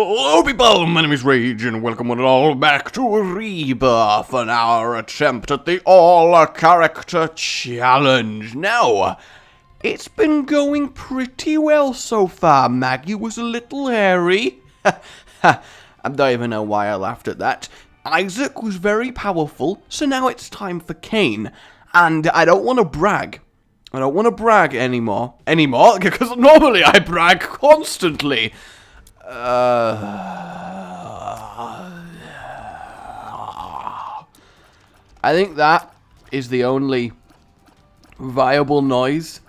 Hello people, my name is Rage and welcome one and all back to Rebirth and our attempt at the all-character challenge. Now, it's been going pretty well so far. Maggie was a little hairy. I don't even know why I laughed at that. Isaac was very powerful, so now it's time for Cain. And I don't want to brag. I don't want to brag anymore, because normally I brag constantly. I think that is the only viable noise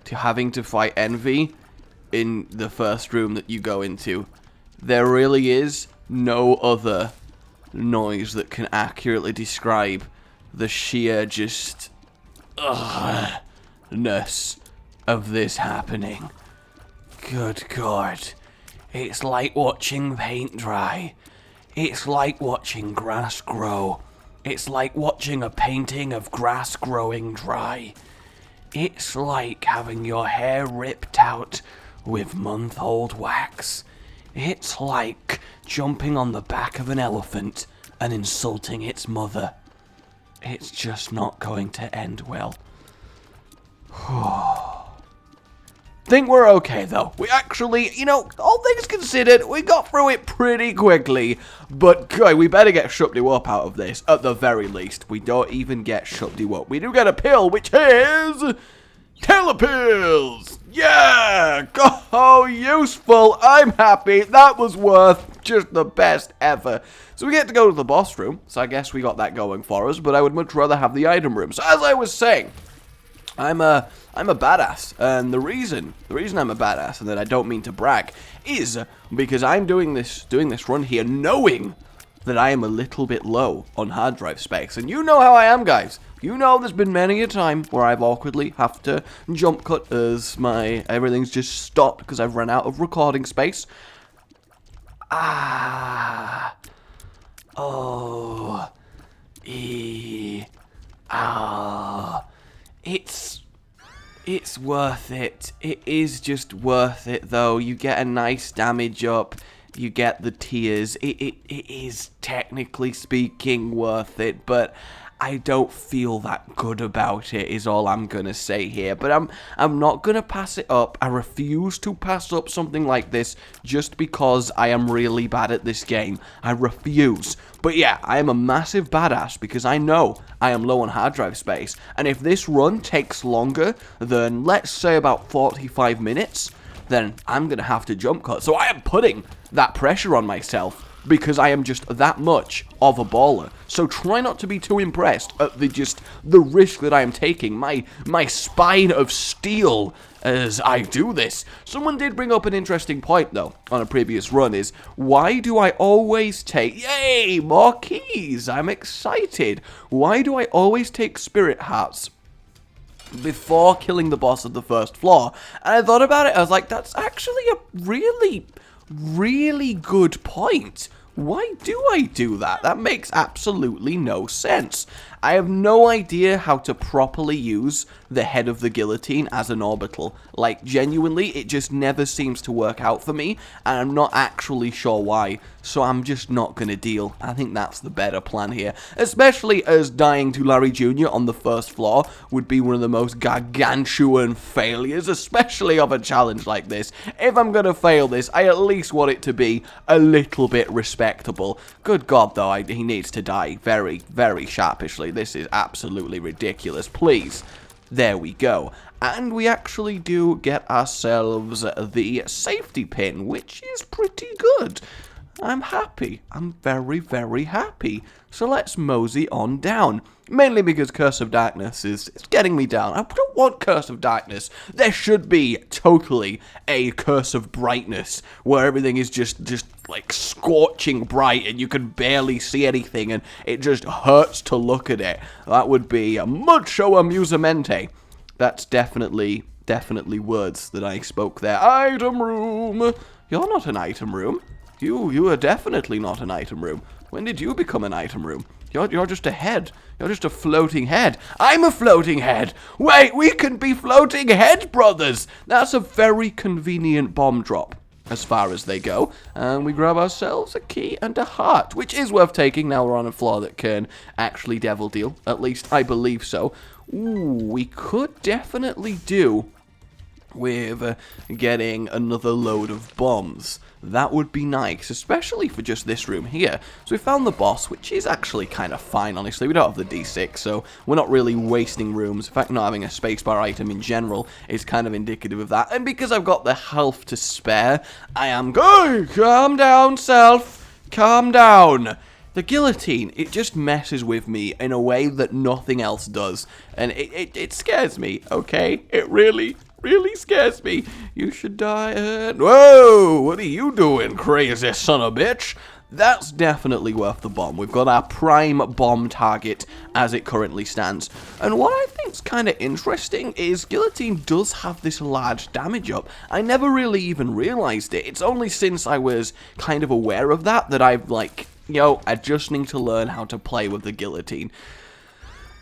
to having to fight Envy in the first room that you go into. There really is no other noise that can accurately describe the sheer just ness of this happening. Good God. It's like watching paint dry. It's like watching grass grow. It's like watching a painting of grass growing dry. It's like having your hair ripped out with month-old wax. It's like jumping on the back of an elephant and insulting its mother. It's just not going to end well. Think we're okay though. We actually, all things considered, we got through it pretty quickly. But God, we better get Shupdi Whoop out of this, at the very least. We don't even get Shupdi Whoop. We do get a pill, which is Telepills. Yeah! Oh, useful. I'm happy. That was worth just the best ever. So we get to go to the boss room. So I guess we got that going for us. But I would much rather have the item room. So as I was saying, I'm a badass, and the reason I'm a badass, and that I don't mean to brag, is because I'm doing this run here knowing that I am a little bit low on hard drive space, and you know how I am, guys. You know there's been many a time where I've awkwardly have to jump cut as everything's just stopped because I've run out of recording space. It's worth it. It is just worth it, though. You get a nice damage up. You get the tears. It is, technically speaking, worth it, but I don't feel that good about it, is all I'm gonna say here. But I'm not gonna pass it up. I refuse to pass up something like this just because I am really bad at this game. I refuse. But yeah, I am a massive badass because I know I am low on hard drive space. And if this run takes longer than, let's say, about 45 minutes, then I'm gonna have to jump cut. So I am putting that pressure on myself, because I am just that much of a baller. So try not to be too impressed at the risk that I am taking. My spine of steel as I do this. Someone did bring up an interesting point, though, on a previous run, is why do I always take... Yay! More keys! I'm excited. Why do I always take spirit hearts before killing the boss of the first floor? And I thought about it. I was like, that's actually a really good point. Why do I do that? That makes absolutely no sense. I have no idea how to properly use the head of the guillotine as an orbital. Like, genuinely, it just never seems to work out for me, and I'm not actually sure why, so I'm just not gonna deal. I think that's the better plan here, especially as dying to Larry Jr. on the first floor would be one of the most gargantuan failures, especially of a challenge like this. If I'm gonna fail this, I at least want it to be a little bit respectable. Good God, though, he needs to die very, very sharpishly. This is absolutely ridiculous. Please. There we go. And we actually do get ourselves the safety pin, which is pretty good. I'm happy. I'm very, very happy. So let's mosey on down. Mainly because Curse of Darkness is getting me down. I don't want Curse of Darkness. There should be totally a Curse of Brightness, where everything is just like scorching bright and you can barely see anything and it just hurts to look at it. That would be mucho amusamente. That's definitely words that I spoke there. Item room. You're not an item room. You are definitely not an item room. When did you become an item room? You're just a head. You're just a floating head. I'm a floating head. Wait, we can be floating head brothers. That's a very convenient bomb drop. as far as they go, and we grab ourselves a key and a heart, which is worth taking. Now we're on a floor that can actually devil deal, at least I believe so. Ooh, we could definitely do with getting another load of bombs. That would be nice, especially for just this room here. So we found the boss, which is actually kind of fine, honestly. We don't have the D6, so we're not really wasting rooms. In fact, not having a spacebar item in general is kind of indicative of that. And because I've got the health to spare, I am good. Calm down, self. Calm down. The guillotine, it just messes with me in a way that nothing else does. And it scares me, okay? It really scares me. You should die. Whoa! What are you doing, crazy son of a bitch? That's definitely worth the bomb. We've got our prime bomb target as it currently stands. And what I think's kind of interesting is guillotine does have this large damage up. I never really even realized it. It's only since I was kind of aware of that I've like, adjusting to learn how to play with the guillotine.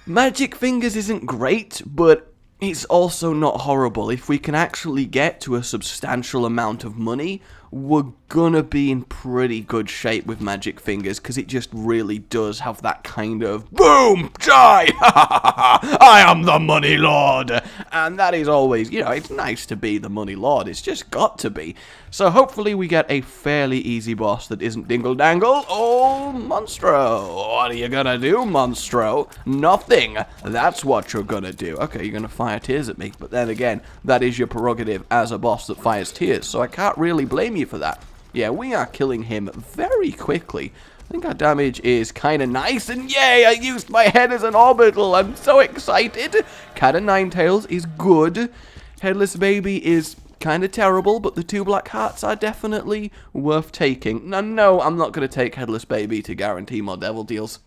Magic Fingers isn't great, but it's also not horrible. If we can actually get to a substantial amount of money, we're gonna be in pretty good shape with Magic Fingers, because it just really does have that kind of boom, die, I am the Money Lord, and that is always, it's nice to be the Money Lord, it's just got to be. So hopefully we get a fairly easy boss that isn't Dingle Dangle. Oh, Monstro, what are you gonna do, Monstro? Nothing, that's what you're gonna do. Okay, you're gonna fire tears at me, but then again, that is your prerogative as a boss that fires tears, so I can't really blame you for that. Yeah, we are killing him very quickly. I think our damage is kind of nice, and yay, I used my head as an orbital. I'm so excited. Cat of Nine Tails is good. Headless Baby is kind of terrible, but the 2 black hearts are definitely worth taking. No, I'm not going to take Headless Baby to guarantee more devil deals.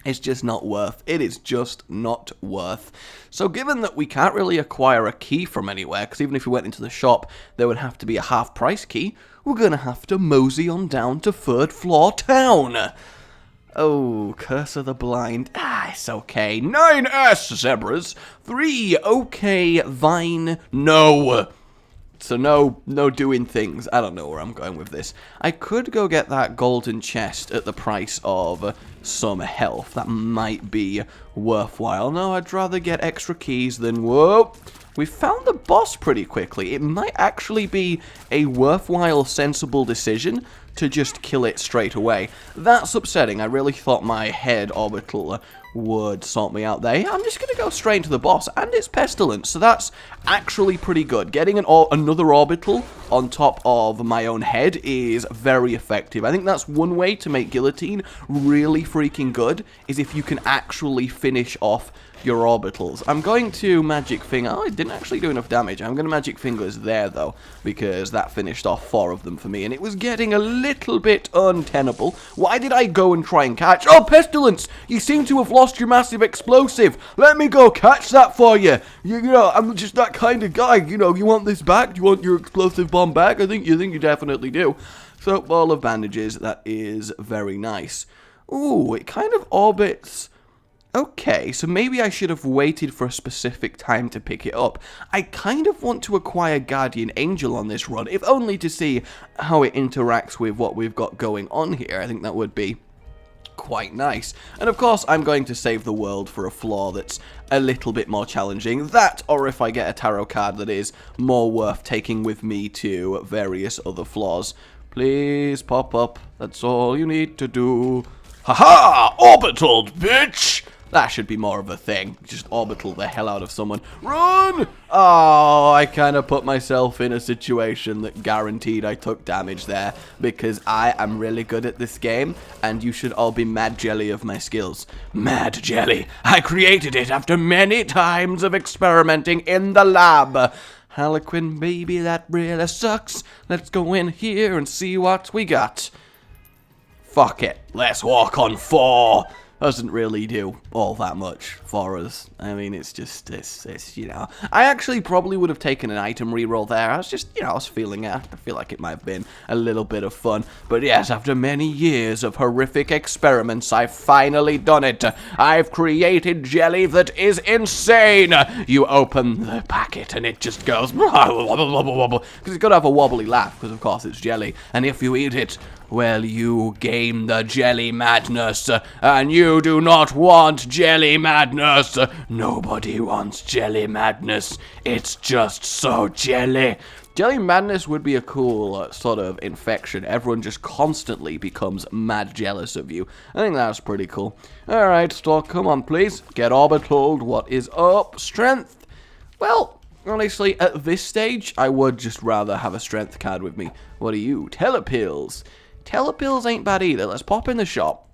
It's just not worth. It is just not worth. So given that we can't really acquire a key from anywhere, because even if we went into the shop, there would have to be a half-price key, we're going to have to mosey on down to 3rd floor town. Oh, Curse of the Blind. It's okay. 9S, zebras. 3, okay, Vine, no. So no doing things. I don't know where I'm going with this. I could go get that golden chest at the price of some health. That might be worthwhile. No, I'd rather get extra keys than... Whoa! We found the boss pretty quickly. It might actually be a worthwhile, sensible decision to just kill it straight away. That's upsetting. I really thought my head orbital would sort me out there. I'm just going to go straight into the boss, and it's Pestilence, so that's actually pretty good. Getting another orbital on top of my own head is very effective. I think that's one way to make Guillotine really freaking good, is if you can actually finish off your orbitals. I'm going to Magic Finger. Oh, it didn't actually do enough damage. I'm going to Magic Fingers there, though, because that finished off 4 of them for me, and it was getting a little bit untenable. Why did I go and try and catch? Oh, Pestilence! You seem to have lost your massive explosive. Let me go catch that for you. You know, I'm just that kind of guy. You know, you want this back? You want your explosive bomb back? I think you definitely do. So, ball of bandages. That is very nice. Ooh, it kind of orbits... Okay, so maybe I should have waited for a specific time to pick it up. I kind of want to acquire Guardian Angel on this run, if only to see how it interacts with what we've got going on here. I think that would be quite nice. And of course, I'm going to save the world for a floor that's a little bit more challenging. That, or if I get a tarot card that is more worth taking with me to various other floors. Please pop up. That's all you need to do. Haha! Orbitaled, bitch! That should be more of a thing. Just orbital the hell out of someone. Run! Oh, I kind of put myself in a situation that guaranteed I took damage there, because I am really good at this game, and you should all be mad jelly of my skills. Mad jelly. I created it after many times of experimenting in the lab. Harlequin, baby, that really sucks. Let's go in here and see what we got. Fuck it. Let's walk on 4. doesn't really do all that much for us. I mean, it's just, it's you know. I actually probably would have taken an item reroll there. I was just, you know, I was feeling it. I feel like it might have been a little bit of fun. But yes, after many years of horrific experiments, I've finally done it. I've created jelly that is insane. You open the packet and it just goes, because it's got to have a wobbly laugh, because of course it's jelly. And if you eat it, well, you gain the jelly madness, and you do not want jelly madness. Nobody wants jelly madness. It's just so jelly. Jelly madness would be a cool sort of infection. Everyone just constantly becomes mad jealous of you. I think that's pretty cool. Alright, Stork, come on, please. Get orbitaled. What is up? Strength. Well, honestly, at this stage, I would just rather have a strength card with me. What are you? Telepills. Telepills ain't bad either. Let's pop in the shop.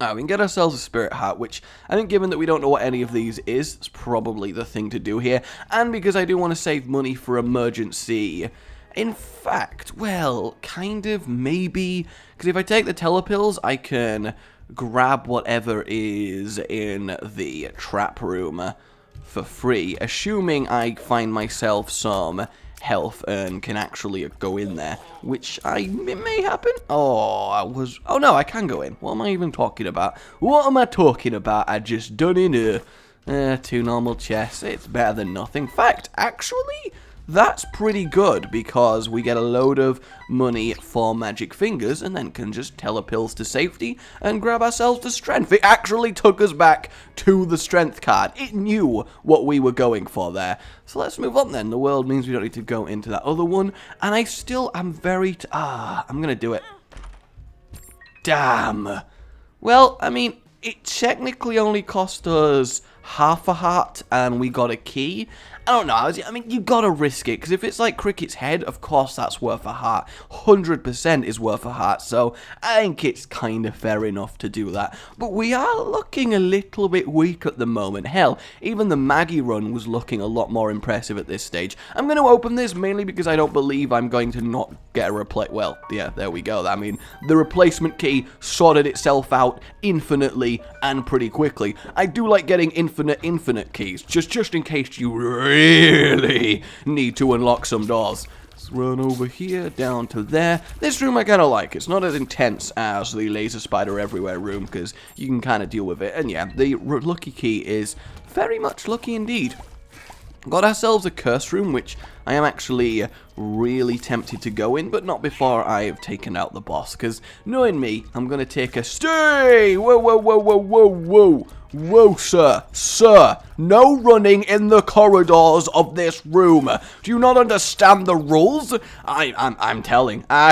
We can get ourselves a spirit heart, which I think given that we don't know what any of these is, it's probably the thing to do here. And because I do want to save money for emergency. In fact, well, kind of, maybe. Because if I take the telepills, I can grab whatever is in the trap room for free. Assuming I find myself some health and can actually go in there, which it may happen. Oh no, I can go in. What am I even talking about? What am I talking about? I just done in 2 normal chests. It's better than nothing. In fact, actually, that's pretty good because we get a load of money for magic fingers and then can just telepills to safety and grab ourselves to strength. It actually took us back to the strength card. It knew what we were going for there. So let's move on then. The world means we don't need to go into that other one. And I still am very... I'm going to do it. Damn. Well, I mean, it technically only cost us half a heart and we got a key. I don't know, I mean, you gotta risk it, because if it's like Cricket's head, of course that's worth a heart. 100% is worth a heart, so I think it's kind of fair enough to do that. But we are looking a little bit weak at the moment. Hell, even the Maggie run was looking a lot more impressive at this stage. I'm going to open this mainly because I don't believe I'm going to not get a well, yeah, there we go. I mean, the replacement key sorted itself out infinitely and pretty quickly. I do like getting infinite keys, just in case you really need to unlock some doors. Let's run over here, down to there. This room I kind of like. It's not as intense as the laser spider everywhere room, because you can kind of deal with it. And yeah, the lucky key is very much lucky indeed. Got ourselves a curse room, which I am actually really tempted to go in, but not before I have taken out the boss, because knowing me, I'm going to take a stay! Whoa, whoa, whoa, whoa, whoa, whoa! Whoa, sir, no running in the corridors of this room. Do you not understand the rules? I'm telling. I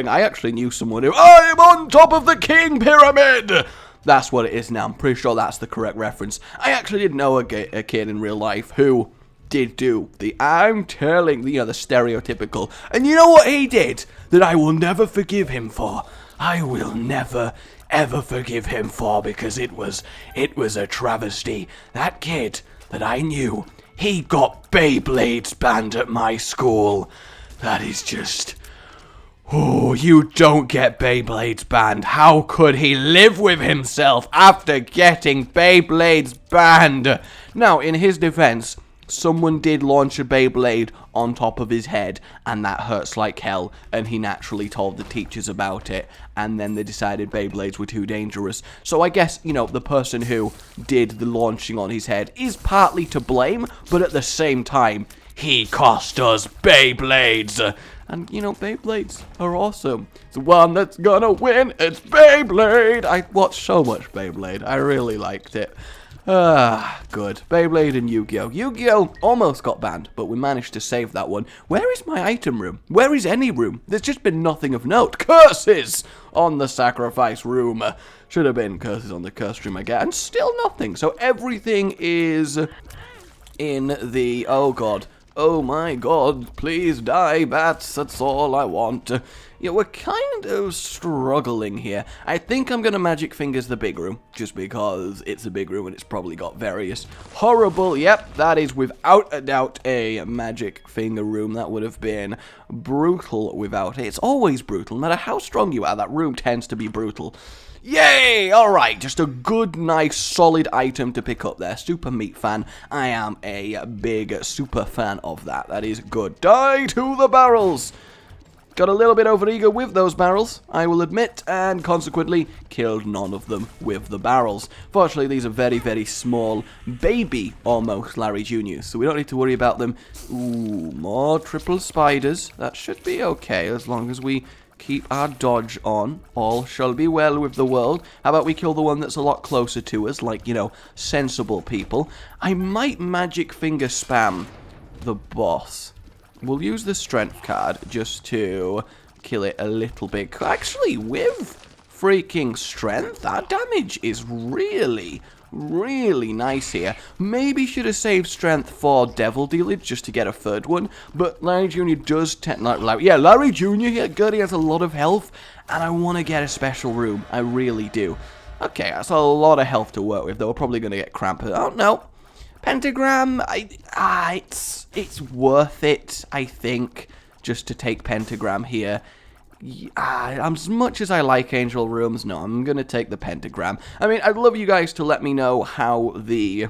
actually knew someone who, I'm on top of the king pyramid! That's what it is now. I'm pretty sure that's the correct reference. I actually did know a kid in real life who did do the I'm telling, you know, the stereotypical. And you know what he did that I will never forgive him for? I will never ever forgive him for, because it was a travesty. That kid that I knew, he got Beyblades banned at my school. That is just... Oh, you don't get Beyblades banned. How could he live with himself after getting Beyblades banned? Now, in his defense, someone did launch a Beyblade on top of his head, and that hurts like hell, and he naturally told the teachers about it, and then they decided Beyblades were too dangerous. So I guess, you know, the person who did the launching on his head is partly to blame, but at the same time, he cost us Beyblades. And, you know, Beyblades are awesome. The one that's gonna win, it's Beyblade! I watched so much Beyblade. I really liked it. Good. Beyblade and Yu-Gi-Oh! Yu-Gi-Oh! Almost got banned, but we managed to save that one. Where is my item room? Where is any room? There's just been nothing of note. Curses on the sacrifice room. Should have been curses on the curse room again. And still nothing. So everything is in the... Oh, God. Oh, my God. Please die, bats. That's all I want. Yeah, we're kind of struggling here. I think I'm going to magic fingers the big room, just because it's a big room and it's probably got various horrible... Yep, that is without a doubt a magic finger room. That would have been brutal without it. It's always brutal. No matter how strong you are, that room tends to be brutal. Yay! Alright, just a good, nice, solid item to pick up there. Super meat fan. I am a big super fan of that. That is good. Die to the barrels! Got a little bit overeager with those barrels, I will admit, and consequently killed none of them with the barrels. Fortunately, these are very, very small, baby almost Larry Jr.'s, so we don't need to worry about them. Ooh, more triple spiders. That should be okay as long as we keep our dodge on. All shall be well with the world. How about we kill the one that's a lot closer to us, like, you know, sensible people. I might magic finger spam the boss. We'll use the strength card just to kill it a little bit. Actually, with freaking strength, our damage is really, really nice here. Maybe should have saved strength for Devil Dealage just to get a third one. But Larry Jr. does Larry Jr. here, good, he has a lot of health. And I want to get a special room. I really do. Okay, that's a lot of health to work with, though. We're probably going to get cramp. Oh, no. Pentagram, it's worth it, I think, just to take Pentagram here. As much as I like Angel Rooms, no, I'm going to take the Pentagram. I mean, I'd love you guys to let me know how the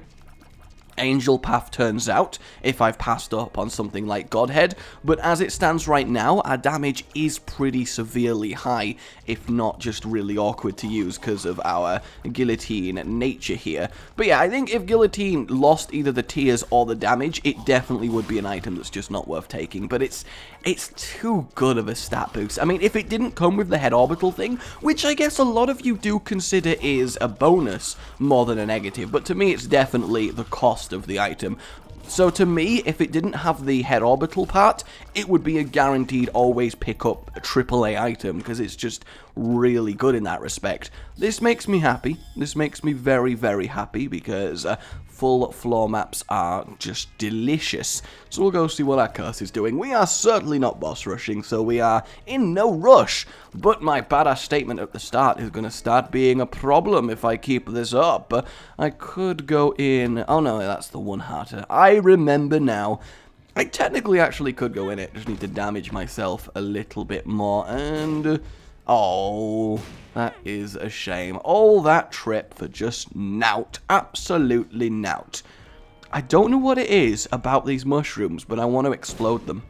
Angel path turns out if I've passed up on something like Godhead, but as it stands right now, our damage is pretty severely high, if not just really awkward to use because of our guillotine nature here. But yeah, I think if guillotine lost either the tears or the damage, it definitely would be an item that's just not worth taking, but it's too good of a stat boost. I mean, if it didn't come with the head orbital thing, which I guess a lot of you do consider is a bonus more than a negative, but to me it's definitely the cost of the item. So to me, if it didn't have the head orbital part, it would be a guaranteed always pick up a AAA item, because it's just really good in that respect. This makes me happy. This makes me very, very happy, because full floor maps are just delicious. So we'll go see what our curse is doing. We are certainly not boss rushing, so we are in no rush. But my badass statement at the start is going to start being a problem if I keep this up. I could go in... Oh no, that's the one-hearter. I remember now. I technically actually could go in it. Just need to damage myself a little bit more. And... oh, that is a shame. All that trip for just nout. Absolutely nout. I don't know what it is about these mushrooms, but I want to explode them.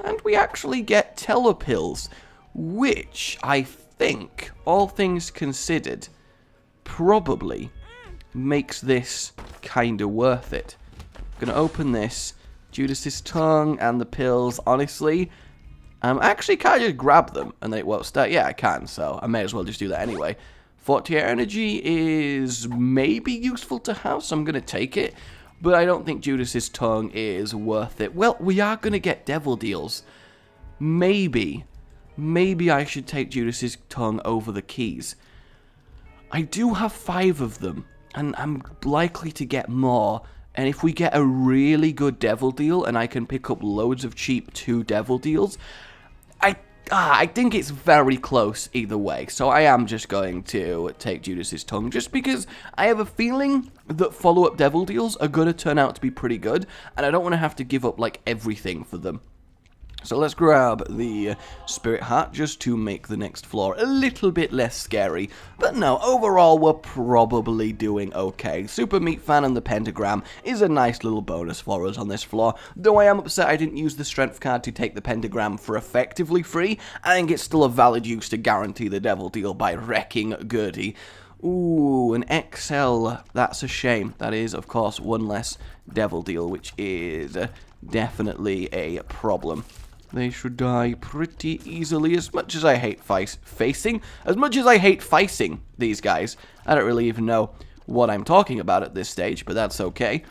And we actually get telepills, which I think, all things considered, probably makes this kind of worth it. I'm going to open this. Judas's tongue and the pills, honestly... actually, can I just grab them and they won't start? Yeah, I can, so I may as well just do that anyway. Fortier energy is maybe useful to have, so I'm going to take it. But I don't think Judas's tongue is worth it. Well, we are going to get devil deals. Maybe I should take Judas's tongue over the keys. I do have 5 of them, and I'm likely to get more. And if we get a really good devil deal and I can pick up loads of cheap 2 devil deals, I think it's very close either way. So I am just going to take Judas's tongue just because I have a feeling that follow-up devil deals are going to turn out to be pretty good. And I don't want to have to give up like everything for them. So let's grab the Spirit Heart just to make the next floor a little bit less scary. But no, overall we're probably doing okay. Super Meat Fan and the Pentagram is a nice little bonus for us on this floor. Though I am upset I didn't use the Strength card to take the Pentagram for effectively free. I think it's still a valid use to guarantee the Devil Deal by wrecking Gertie. Ooh, an XL. That's a shame. That is, of course, one less Devil Deal, which is definitely a problem. They should die pretty easily, as much as I hate facing these guys. I don't really even know what I'm talking about at this stage, but that's okay.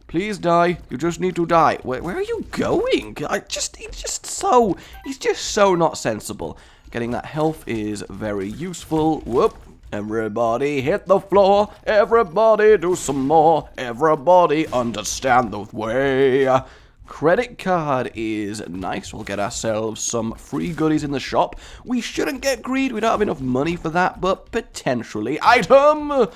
Please die. You just need to die. Where are you going? He's just so not sensible. Getting that health is very useful. Whoop. Everybody hit the floor. Everybody do some more. Everybody understand the way. Credit card is nice. We'll get ourselves some free goodies in the shop. We shouldn't get greed. We don't have enough money for that, but potentially. Item!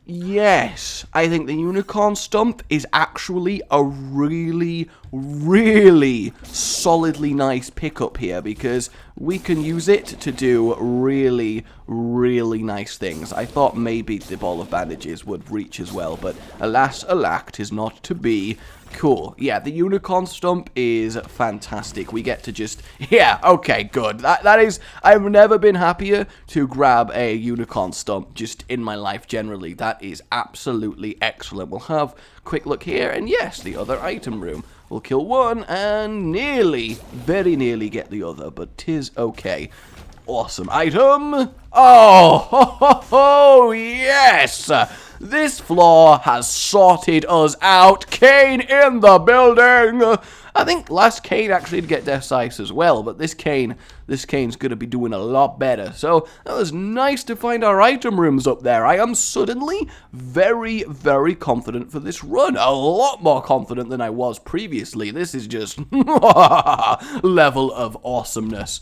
Yes, I think the unicorn stump is actually a really, really solidly nice pickup here because we can use it to do really, really nice things. I thought maybe the ball of bandages would reach as well, but alas, alack, 'tis not to be. Cool. Yeah, the unicorn stump is fantastic. We get to just... Yeah, okay, good. That is... I've never been happier to grab a unicorn stump just in my life generally. That is absolutely excellent. We'll have a quick look here, and yes, the other item room. We'll kill one and nearly, very nearly get the other, but 'tis okay. Awesome item. Oh, ho, ho, ho, yes! This floor has sorted us out. Cain in the building. I think last Cain actually did get Death's Ice as well, but this Cain's going to be doing a lot better. So that was nice to find our item rooms up there. I am suddenly very, very confident for this run. A lot more confident than I was previously. This is just level of awesomeness.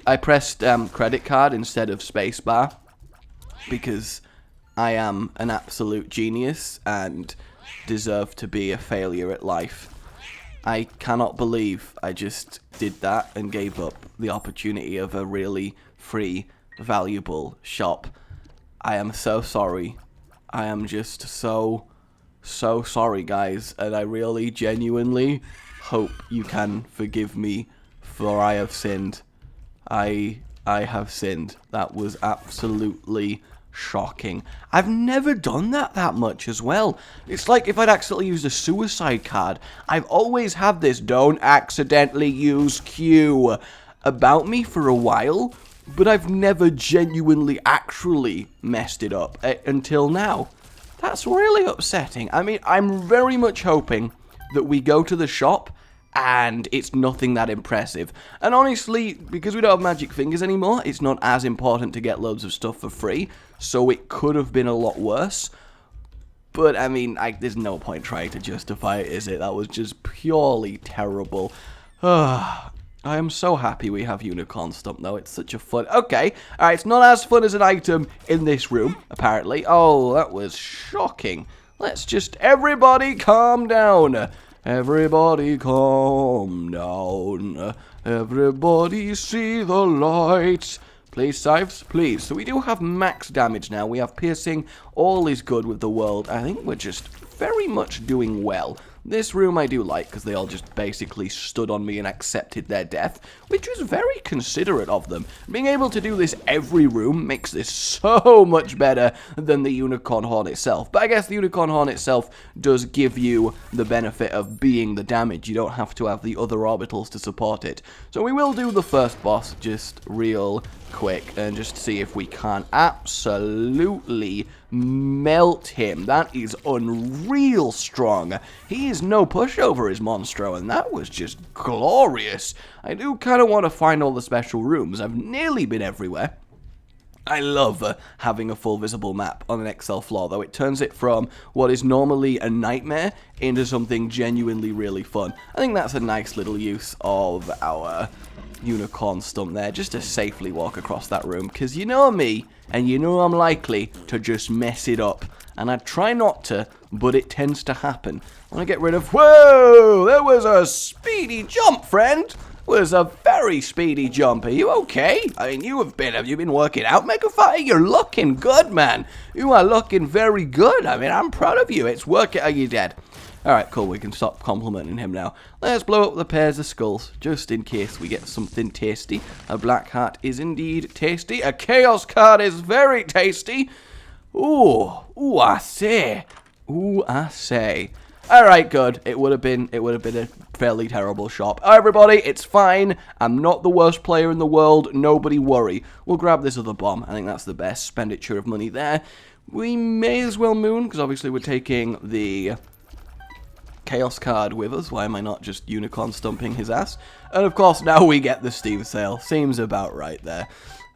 I pressed credit card instead of spacebar because I am an absolute genius and deserve to be a failure at life. I cannot believe I just did that and gave up the opportunity of a really free, valuable shop. I am so sorry. I am just so sorry, guys. And I really, genuinely hope you can forgive me, for I have sinned. I have sinned. That was absolutely shocking. I've never done that much as well. It's like if I'd accidentally used a suicide card. I've always had this don't accidentally use Q about me for a while, but I've never genuinely actually messed it up until now. That's really upsetting. I mean, I'm very much hoping that we go to the shop and it's nothing that impressive. And honestly, because we don't have magic fingers anymore, it's not as important to get loads of stuff for free, so it could have been a lot worse. But, I mean, there's no point trying to justify it, is it? That was just purely terrible. I am so happy we have Unicorn Stump, though. It's such a fun... Okay, alright, it's not as fun as an item in this room, apparently. Oh, that was shocking. Let's just... Everybody calm down. Everybody calm down. Everybody see the lights. Please, Scythes, please. So we do have max damage now. We have piercing. All is good with the world. I think we're just very much doing well. This room I do like because they all just basically stood on me and accepted their death, which was very considerate of them. Being able to do this every room makes this so much better than the Unicorn Horn itself. But I guess the Unicorn Horn itself does give you the benefit of being the damage. You don't have to have the other orbitals to support it. So we will do the first boss just real quick and just see if we can absolutely melt him. That is unreal strong. He is no pushover, is Monstro, and that was just glorious. I do kind of want to find all the special rooms. I've nearly been everywhere. I love having a full visible map on an Excel floor, though. It turns it from what is normally a nightmare into something genuinely really fun. I think that's a nice little use of our Unicorn Stump there, just to safely walk across that room, because you know me, and you know I'm likely to just mess it up, and I try not to, but it tends to happen. I want to get rid of... Whoa! There was a speedy jump, friend! Was a very speedy jump. Are you okay? I mean, have you been working out, Megafire? You're looking good, man. You are looking very good. I mean, I'm proud of you. It's working. Are you dead? Alright, cool, we can stop complimenting him now. Let's blow up the pairs of skulls, just in case we get something tasty. A black heart is indeed tasty. A chaos card is very tasty. Ooh, I say. Ooh, I say. Alright, good. It would have been a fairly terrible shop. Everybody, it's fine. I'm not the worst player in the world. Nobody worry. We'll grab this other bomb. I think that's the best expenditure of money there. We may as well moon, because obviously we're taking the Chaos card with us. Why am I not just Unicorn Stumping his ass? And of course, now we get the Steam sale. Seems about right there.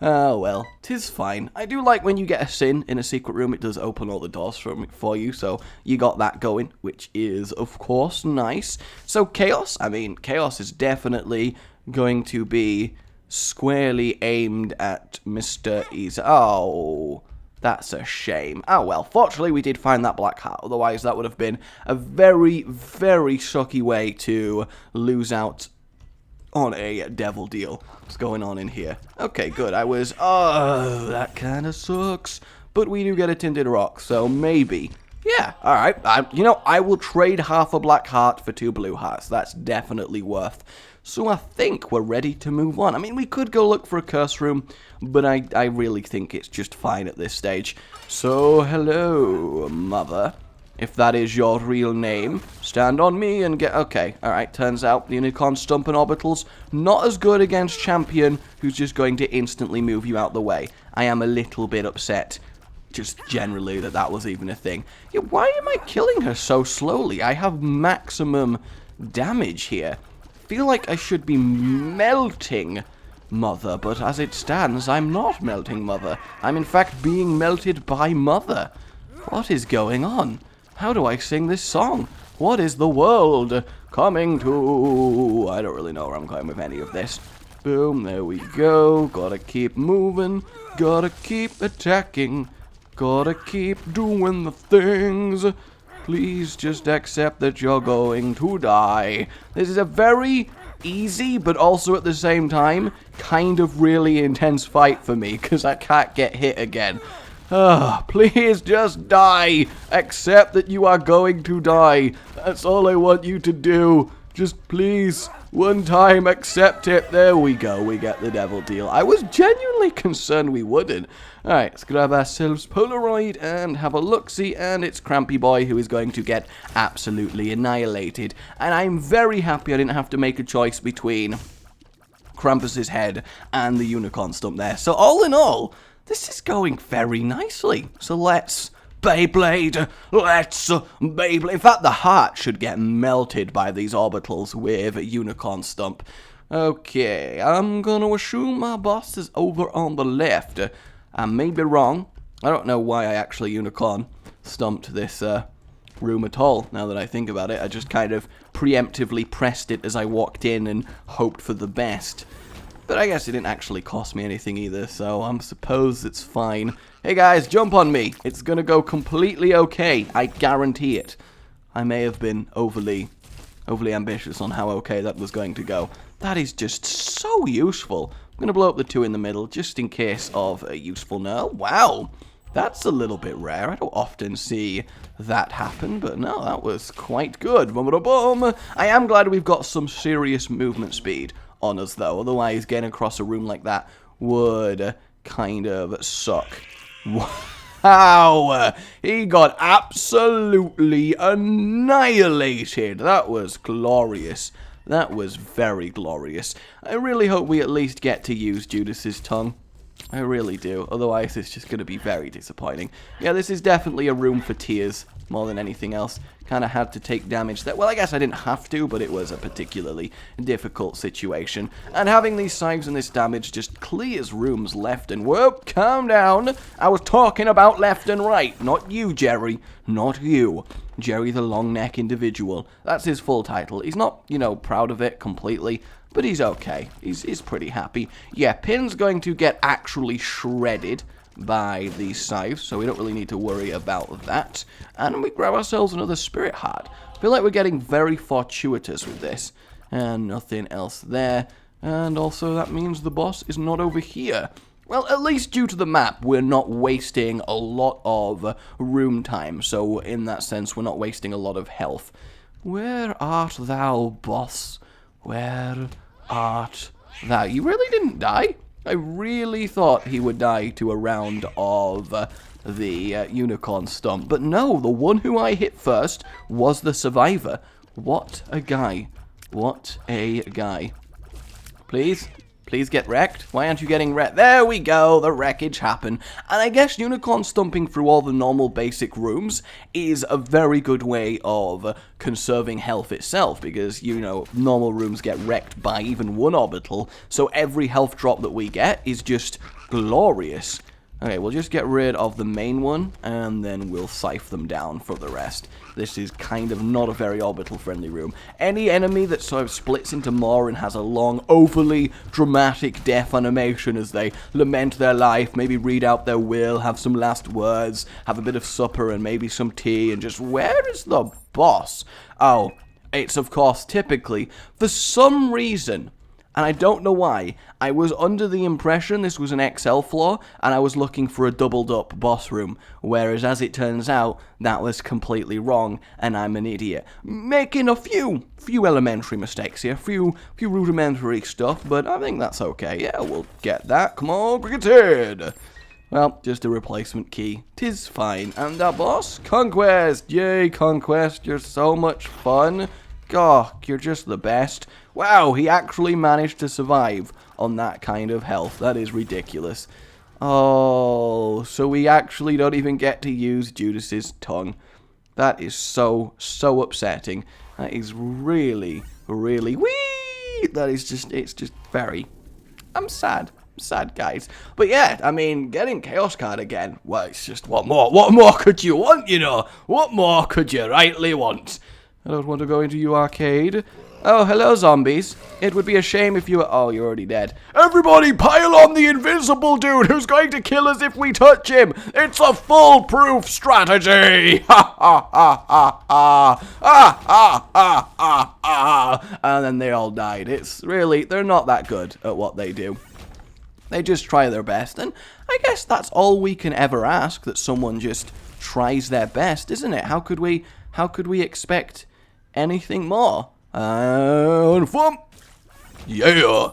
Oh, well, 'tis fine. I do like when you get a sin in a secret room, it does open all the doors for you, so you got that going, which is, of course, nice. So, Chaos, Chaos is definitely going to be squarely aimed at Mr. Easy. Oh, that's a shame. Oh, well, fortunately, we did find that black heart, otherwise that would have been a very, very sucky way to lose out on a devil deal. What's going on in here? Okay, good. Oh, that kind of sucks. But we do get a tinted rock, so maybe. Yeah, alright. I will trade half a black heart for 2 blue hearts. That's definitely worth. So I think we're ready to move on. We could go look for a curse room, but I really think it's just fine at this stage. So, hello, mother. If that is your real name, stand on me and get... Okay, alright, turns out the Unicorn Stump and Orbitals not as good against Champion, who's just going to instantly move you out the way. I am a little bit upset, just generally, that was even a thing. Yeah, why am I killing her so slowly? I have maximum damage here. I feel like I should be melting Mother, but as it stands, I'm not melting Mother. I'm in fact being melted by Mother. What is going on? How do I sing this song? What is the world coming to? I don't really know where I'm going with any of this. Boom, there we go. Gotta keep moving. Gotta keep attacking. Gotta keep doing the things. Please just accept that you're going to die. This is a very easy, but also at the same time, kind of really intense fight for me, because I can't get hit again. Please just die. Accept that you are going to die. That's all I want you to do. Just please, one time, accept it. There we go. We get the devil deal. I was genuinely concerned we wouldn't. Alright, let's grab ourselves Polaroid and have a look-see, and it's Crampy Boy who is going to get absolutely annihilated. And I'm very happy I didn't have to make a choice between Krampus's head and the Unicorn Stump there. So all in all, this is going very nicely. So let's Beyblade. Let's Beyblade. In fact, the heart should get melted by these orbitals with Unicorn Stump. Okay, I'm gonna assume my boss is over on the left. I may be wrong. I don't know why I actually Unicorn Stumped this room at all, now that I think about it. I just kind of preemptively pressed it as I walked in and hoped for the best. But I guess it didn't actually cost me anything either, so I suppose it's fine. Hey guys, jump on me. It's gonna go completely okay. I guarantee it. I may have been overly ambitious on how okay that was going to go. That is just so useful. I'm gonna blow up the 2 in the middle, just in case of a useful nerf. Wow, that's a little bit rare. I don't often see that happen, but no, that was quite good. Boom. I am glad we've got some serious movement speed on us, though. Otherwise, getting across a room like that would kind of suck. Wow! He got absolutely annihilated. That was glorious. That was very glorious. I really hope we at least get to use Judas's tongue. I really do. Otherwise, it's just going to be very disappointing. Yeah, this is definitely a room for tears more than anything else. Kind of had to take damage there. Well, I guess I didn't have to, but it was a particularly difficult situation. And having these saves and this damage just clears rooms left and... Whoop, calm down. I was talking about left and right. Not you, Jerry. Not you. Jerry the long neck individual. That's his full title. He's not, proud of it completely, but he's okay. He's pretty happy. Yeah, Pin's going to get actually shredded by these scythes, so we don't really need to worry about that. And we grab ourselves another Spirit Heart. I feel like we're getting very fortuitous with this. And nothing else there. And also that means the boss is not over here. Well, at least due to the map, we're not wasting a lot of room time. So in that sense, we're not wasting a lot of health. Where art thou, boss? Where art thou? You really didn't die? I really thought he would die to a round of the Unicorn Stump. But no, the one who I hit first was the survivor. What a guy. What a guy. Please? Please get wrecked. Why aren't you getting wrecked? There we go, the wreckage happened. And I guess unicorn stomping through all the normal basic rooms is a very good way of conserving health itself, because, you know, normal rooms get wrecked by even one orbital, so every health drop that we get is just glorious. Okay, we'll just get rid of the main one, and then we'll scythe them down for the rest. This is kind of not a very orbital-friendly room. Any enemy that sort of splits into more and has a long, overly dramatic death animation as they lament their life, maybe read out their will, have some last words, have a bit of supper and maybe some tea, and just, where is the boss? Oh, it's, of course, typically, for some reason, and I don't know why, I was under the impression this was an XL floor, and I was looking for a doubled-up boss room, whereas as it turns out, that was completely wrong, and I'm an idiot. Making a few elementary mistakes here, few rudimentary stuff, but I think that's okay. Yeah, we'll get that. Come on, Brigadier! Well, just a replacement key. 'Tis fine. And that boss? Conquest! Yay, Conquest, you're so much fun. God, you're just the best. Wow, he actually managed to survive on that kind of health. That is ridiculous. Oh, so we actually don't even get to use Judas's tongue. That is so upsetting. That is really, whee! That is just, it's just very, I'm sad, guys. But yeah, I mean, getting Chaos Card again, well, it's just, what more could you want, you know? What more could you rightly want? I don't want to go into your arcade. Oh, hello, zombies. It would be a shame if you were... Oh, you're already dead. Everybody pile on the invisible dude who's going to kill us if we touch him. It's a foolproof strategy. Ha, ha, ha, ha, ha. Ha, ha, ha, ha, ha. And then they all died. It's really... They're not that good at what they do. They just try their best. And I guess that's all we can ever ask, that someone just tries their best, isn't it? How could we expect anything more? And thump! Yeah!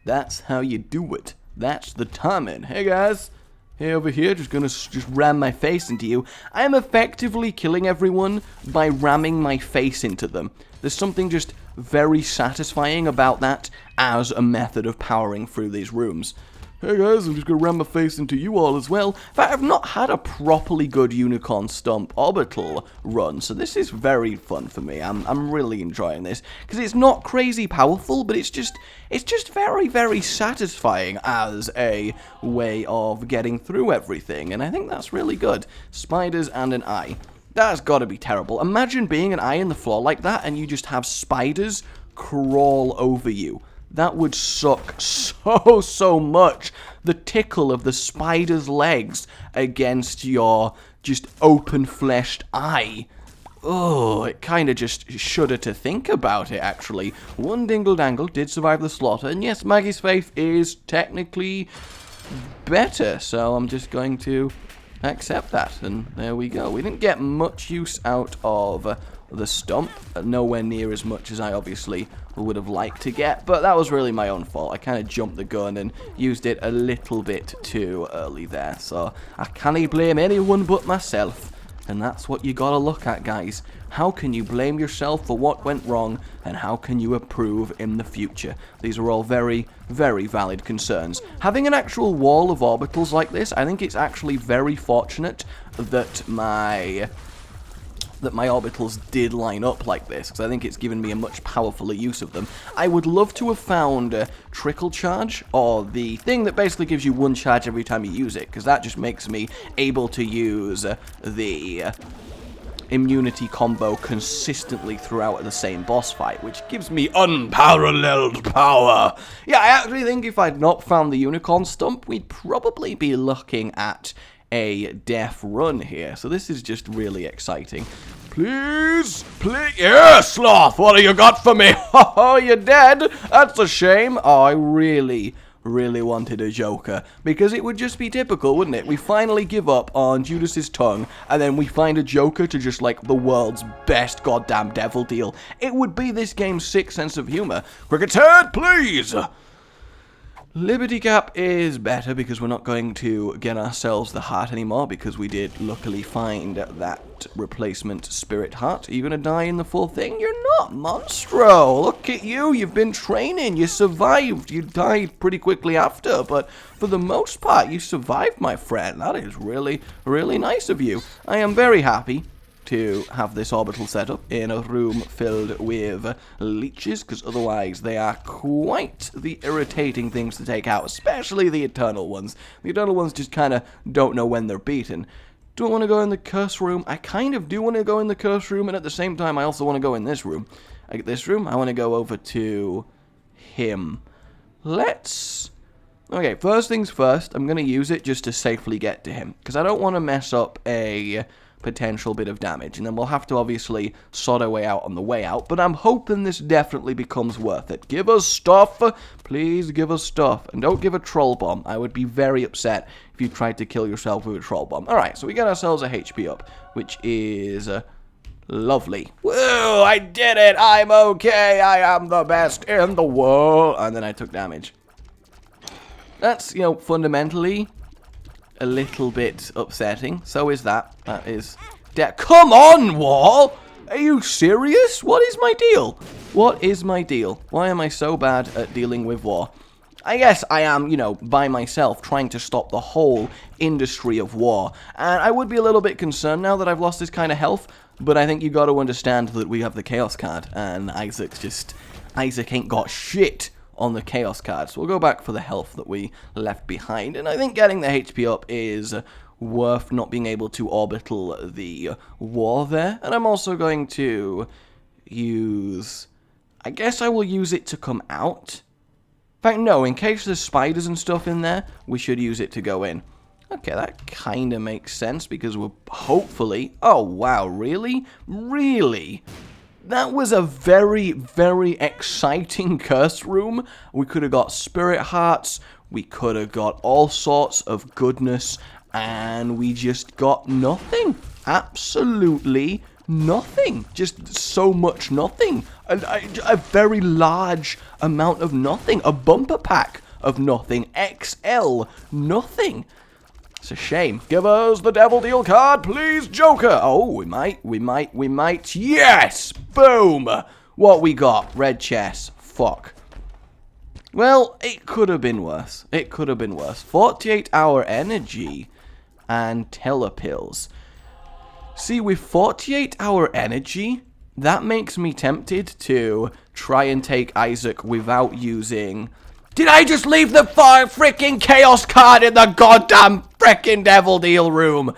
That's how you do it. That's the timing. Hey guys, hey over here, just gonna ram my face into you. I am effectively killing everyone by ramming my face into them. There's something just very satisfying about that as a method of powering through these rooms. Hey guys, I'm just gonna ram my face into you all as well. In fact, I've not had a properly good Unicorn Stomp orbital run, so this is very fun for me. I'm really enjoying this, because it's not crazy powerful, but it's just very satisfying as a way of getting through everything, and I think that's really good. Spiders and an eye. That's gotta be terrible. Imagine being an eye in the floor like that, and you just have spiders crawl over you. That would suck so much. The tickle of the spider's legs against your just open-fleshed eye. Oh, it kind of just shudder to think about it, actually. One dingle-dangle did survive the slaughter, and yes, Maggie's faith is technically better, so I'm just going to accept that, and there we go. We didn't get much use out of the stump, nowhere near as much as I obviously would have liked to get, but that was really my own fault. I kind of jumped the gun and used it a little bit too early there, so I can't blame anyone but myself. And that's what you gotta look at, guys. How can you blame yourself for what went wrong, and how can you improve in the future? These are all very valid concerns. Having an actual wall of orbitals like this, I think it's actually very fortunate that my orbitals did line up like this, because I think it's given me a much powerfuler use of them. I would love to have found Trickle Charge, or the thing that basically gives you one charge every time you use it, because that just makes me able to use the immunity combo consistently throughout the same boss fight, which gives me unparalleled power. Yeah, I actually think if I'd not found the Unicorn Stump, we'd probably be looking at a death run here, so this is just really exciting. Please, yeah, Sloth, what have you got for me? Oh, you're dead? That's a shame. Oh, I really wanted a Joker, because it would just be typical, wouldn't it? We finally give up on Judas's tongue, and then we find a Joker to just, like, the world's best goddamn devil deal. It would be this game's sick sense of humor. Cricket's head, please! Liberty Cap is better because we're not going to get ourselves the heart anymore because we did luckily find that replacement spirit heart. Are you going to die in the full thing? You're not, Monstro. Look at you. You've been training. You survived. You died pretty quickly after, but for the most part, you survived, my friend. That is really, really nice of you. I am very happy to have this orbital set up in a room filled with leeches, because otherwise they are quite the irritating things to take out, especially the Eternal ones. The Eternal ones just kind of don't know when they're beaten. Do I want to go in the curse room? I kind of do want to go in the curse room, and at the same time I also want to go in this room. Like this room, I want to go over to him. Let's... Okay, first things first, I'm going to use it just to safely get to him, because I don't want to mess up a potential bit of damage, and then we'll have to obviously sort our way out on the way out, but I'm hoping this definitely becomes worth it. Give us stuff, please give us stuff, and don't give a troll bomb. I would be very upset if you tried to kill yourself with a troll bomb. Alright, so we get ourselves a HP up, which is lovely. Whoa, I did it! I'm okay! I am the best in the world! And then I took damage. That's, you know, fundamentally a little bit upsetting. So is that. That is... Come on, Wall! Are you serious? What is my deal? What is my deal? Why am I so bad at dealing with war? I guess I am, you know, by myself, trying to stop the whole industry of war. And I would be a little bit concerned now that I've lost this kind of health, but I think you got to understand that we have the Chaos card, and Isaac ain't got shit on the Chaos card, so we'll go back for the health that we left behind, and I think getting the HP up is worth not being able to orbital the war there, and I'm also going to use... I guess I will use it to come out. In fact, no, in case there's spiders and stuff in there, we should use it to go in. Okay, that kind of makes sense, because we're hopefully... Oh, wow, really? Really? That was a very, very exciting curse room. We could have got spirit hearts, we could have got all sorts of goodness, and we just got nothing. Absolutely nothing. Just so much nothing. A very large amount of nothing. A bumper pack of nothing. XL nothing. It's a shame. Give us the Devil Deal card, please, Joker. Oh, we might. Yes! Boom! What we got? Red chest. Fuck. Well, it could have been worse. It could have been worse. 48-hour energy and telepills. See, with 48-hour energy, that makes me tempted to try and take Isaac without using... Did I just leave the freaking Chaos card in the goddamn freaking Devil Deal room?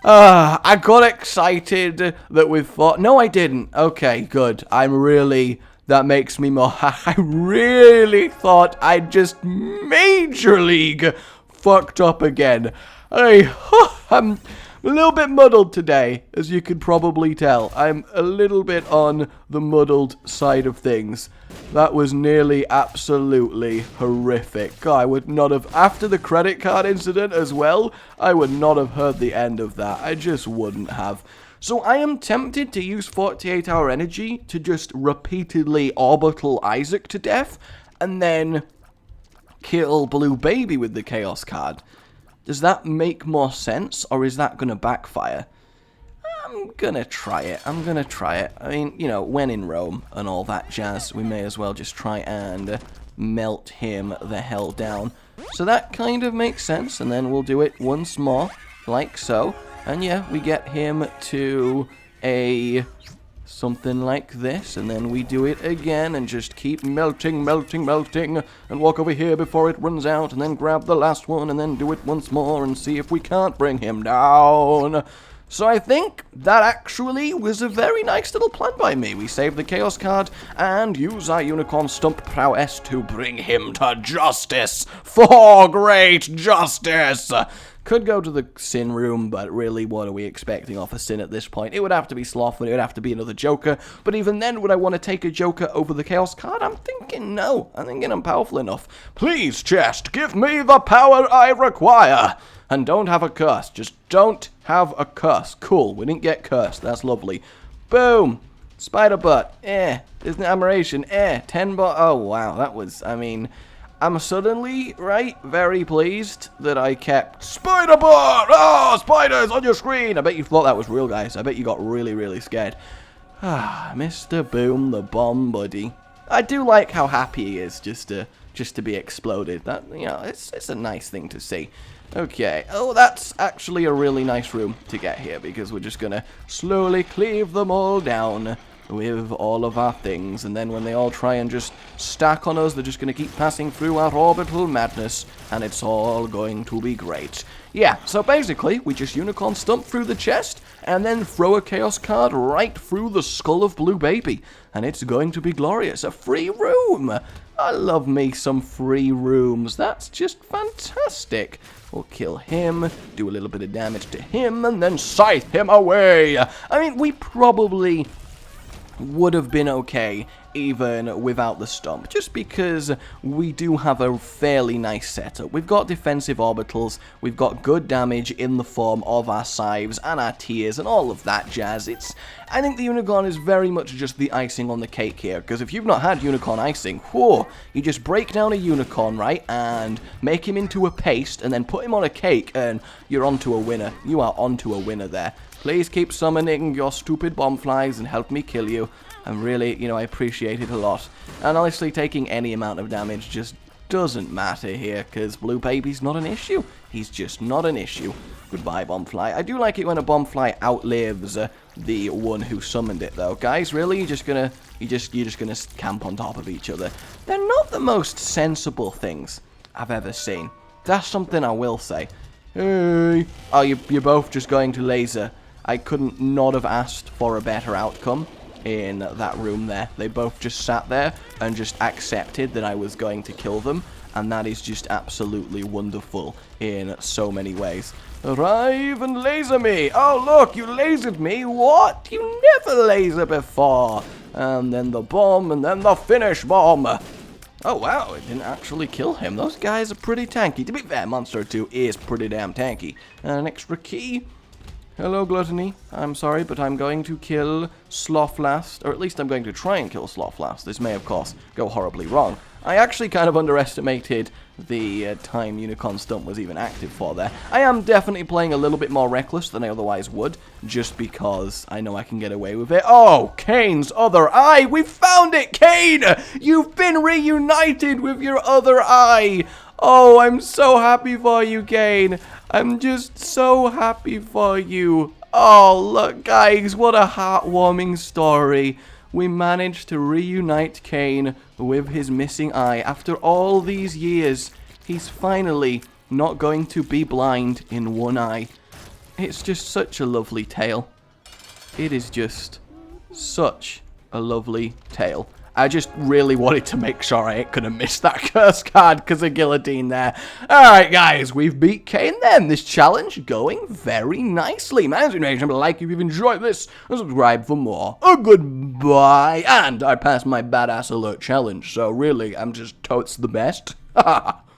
I got excited that with... No, I didn't. Okay, good. That makes me more... I really thought I'd just Major League fucked up again. I'm a little bit muddled today, as you could probably tell. I'm a little bit on the muddled side of things. That was nearly absolutely horrific. God, I would not have... After the credit card incident as well, I would not have heard the end of that. I just wouldn't have. So I am tempted to use 48-hour energy to just repeatedly orbital Isaac to death, and then kill Blue Baby with the Chaos card. Does that make more sense, or is that going to backfire? I'm going to try it. I mean, you know, when in Rome and all that jazz, we may as well just try and melt him the hell down. So that kind of makes sense, and then we'll do it once more, like so. And yeah, we get him to a... something like this, and then we do it again and just keep melting, and walk over here before it runs out, and then grab the last one, and then do it once more and see if we can't bring him down. So I think that actually was a very nice little plan by me. We save the Chaos card and use our Unicorn Stump prowess to bring him to justice. For great justice! Could go to the Sin room, but really, what are we expecting off of Sin at this point? It would have to be Sloth, and it would have to be another Joker. But even then, would I want to take a Joker over the Chaos card? I'm thinking no. I'm thinking I'm powerful enough. Please, chest, give me the power I require. And don't have a curse. Just don't have a curse. Cool, we didn't get cursed. That's lovely. Boom. Spider butt. Isn't it admiration? 10 bot. Oh, wow. That was, I mean... I'm suddenly, right, very pleased that I kept Spider-Bot! Oh, spiders on your screen! I bet you thought that was real, guys. I bet you got really, really scared. Ah, Mr. Boom, the bomb buddy. I do like how happy he is just to be exploded. That, you know, it's a nice thing to see. Okay. Oh, that's actually a really nice room to get here because we're just gonna slowly cleave them all down with all of our things, and then when they all try and just stack on us, they're just going to keep passing through our orbital madness, and it's all going to be great. Yeah, so basically, we just unicorn stomp through the chest, and then throw a chaos card right through the skull of Blue Baby, and it's going to be glorious. A free room! I love me some free rooms. That's just fantastic. We'll kill him, do a little bit of damage to him, and then scythe him away. I mean, we probably would have been okay even without the stomp, just because we do have a fairly nice setup. We've got defensive orbitals, we've got good damage in the form of our scythes and our tears and all of that jazz. I think the unicorn is very much just the icing on the cake here, because if you've not had unicorn icing, whoa, you just break down a unicorn, right, and make him into a paste, and then put him on a cake, and you're onto a winner. You are onto a winner there. Please keep summoning your stupid bomb flies and help me kill you. I'm really, you know, I appreciate it a lot. And honestly, taking any amount of damage just doesn't matter here, because Blue Baby's not an issue. He's just not an issue. Goodbye, Bombfly. I do like it when a Bombfly outlives the one who summoned it, though. Guys, really? You're just gonna camp on top of each other. They're not the most sensible things I've ever seen. That's something I will say. Hey. Oh, you're both just going to laser. I couldn't not have asked for a better outcome in that room there. They both just sat there and just accepted that I was going to kill them, and that is just absolutely wonderful in so many ways. Arrive and laser me! Oh look, you lasered me! What? You never laser before! And then the bomb, and then the finish bomb! Oh wow, it didn't actually kill him. Those guys are pretty tanky. To be fair, Monster 2 is pretty damn tanky. An extra key. Hello, Gluttony. I'm sorry, but I'm going to kill Slothlast, or at least I'm going to try and kill Slothlast. This may, of course, go horribly wrong. I actually kind of underestimated the time Unicorn Stump was even active for there. I am definitely playing a little bit more reckless than I otherwise would, just because I know I can get away with it. Oh, Cain's other eye! We found it, Cain! You've been reunited with your other eye! Oh, I'm so happy for you, Cain. I'm just so happy for you. Oh, look, guys, what a heartwarming story. We managed to reunite Cain with his missing eye. After all these years, he's finally not going to be blind in one eye. It's just such a lovely tale. It is just such a lovely tale. I just really wanted to make sure I ain't gonna miss that curse card because of guillotine there. Alright guys, we've beat Cain then. This challenge going very nicely. Man, remember to like if you've enjoyed this and subscribe for more. Goodbye. And I passed my badass alert challenge, so really, I'm just totes the best.